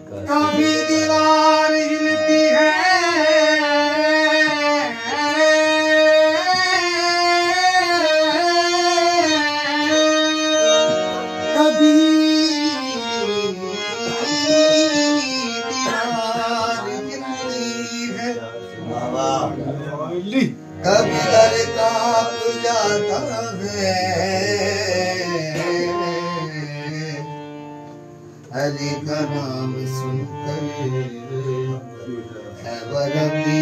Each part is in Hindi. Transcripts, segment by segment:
कभी दीवार हिलती है, कभी कभी दर कांप जाता है, हरि का नाम सुनकर खबर भी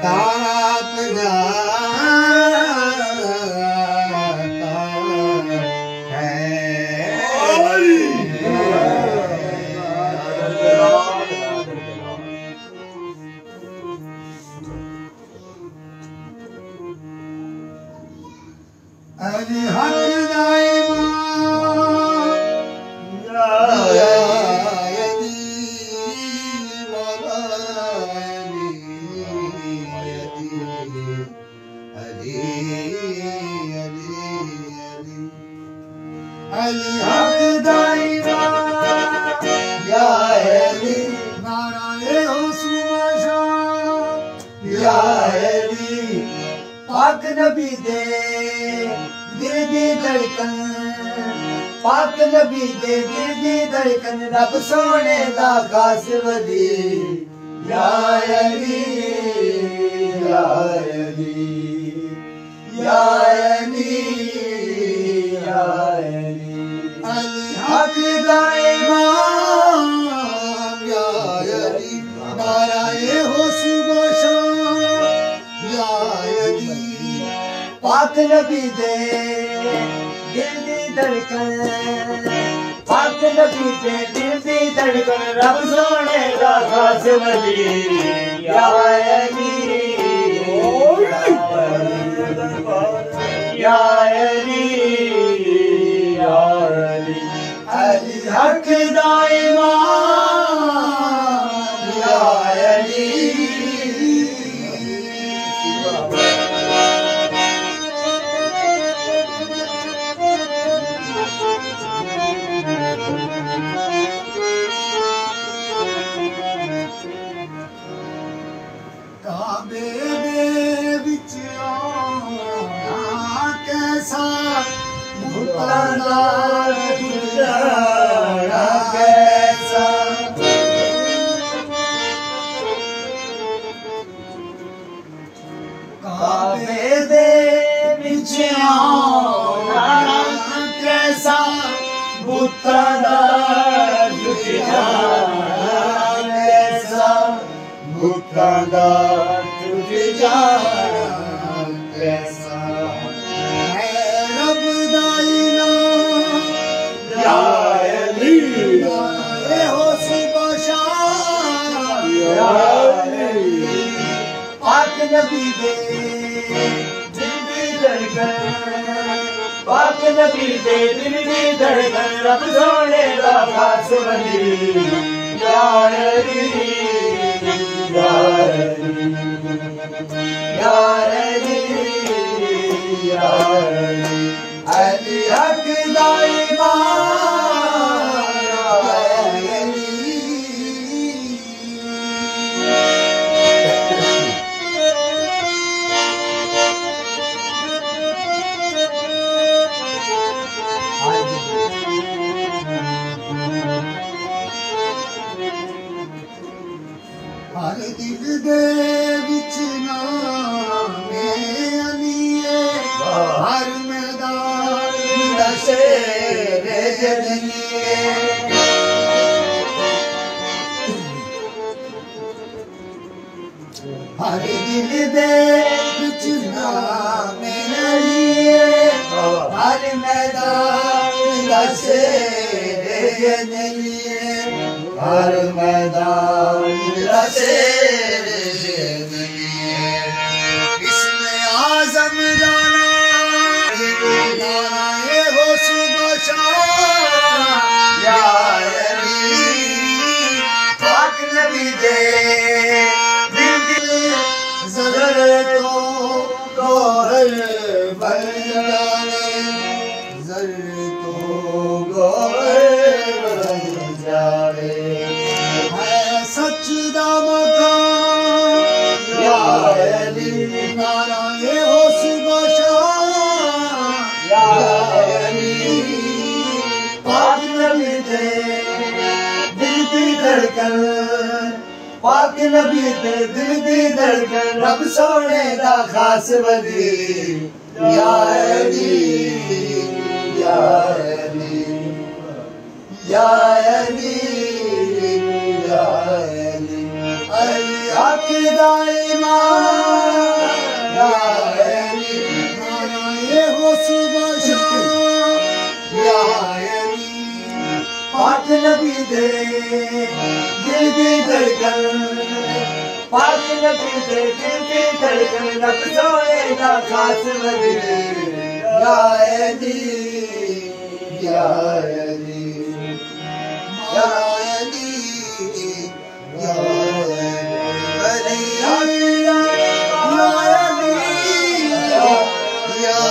कांप जाता है। अरे हक दाइमा अली हक दाइमा या अली नाराए हो सुबह या अली पाक नबी दे दिल दी धड़कन, पाक नबी दे दिल दी धड़कन, रब सोने दा खास वली या अली या अली या अली या अली अली हक दाइमा या अली नाराए हो सुबह शाम या अली पाक नबी दे दिल दी धड़कन, पाक नबी दे दिल दी धड़कन, रब सोने दा खास वली या अली या अली या अली अली हक दाइमा या अली। काबे दे विच आना कैसा मुतला गुजारा कैसा, काबे दे विच आना कैसा मुतला गुजारा कैसा, मुतला गुजारा कैसा है रब दाइना या अली हो सुबह शाम या अली पाक नबी दे दिल दी धड़कन, पाक नबी दे दिल दी धड़कन, रब सोने दा खास वली या अली या अली या अली या अली अली हक दाइमा या अली। हर दिल दे विच नामे अलीए, हर मैदान दा शेर जदनीए, हर दिल दे विच नामे अलीए, हर मैदान दा शेर जदनीए, हर मैदान दा शेर जदनीए, इसमें आज़म जाना नाराए हो सुबह शाम या अली पाक नबी दे दिल दिल ज़दर नबी दे दिल दी धड़कन रब सोने दा खास वली या अली या अली या अली या अली अली हक दा ईमान या अली ये हो सुबह शाम या अली पाक नबी दे दिल दी धड़कन पाक नबी दे दिल दी धड़कन रब सोने दा खास वली या अली या अली या अली या अली या अली या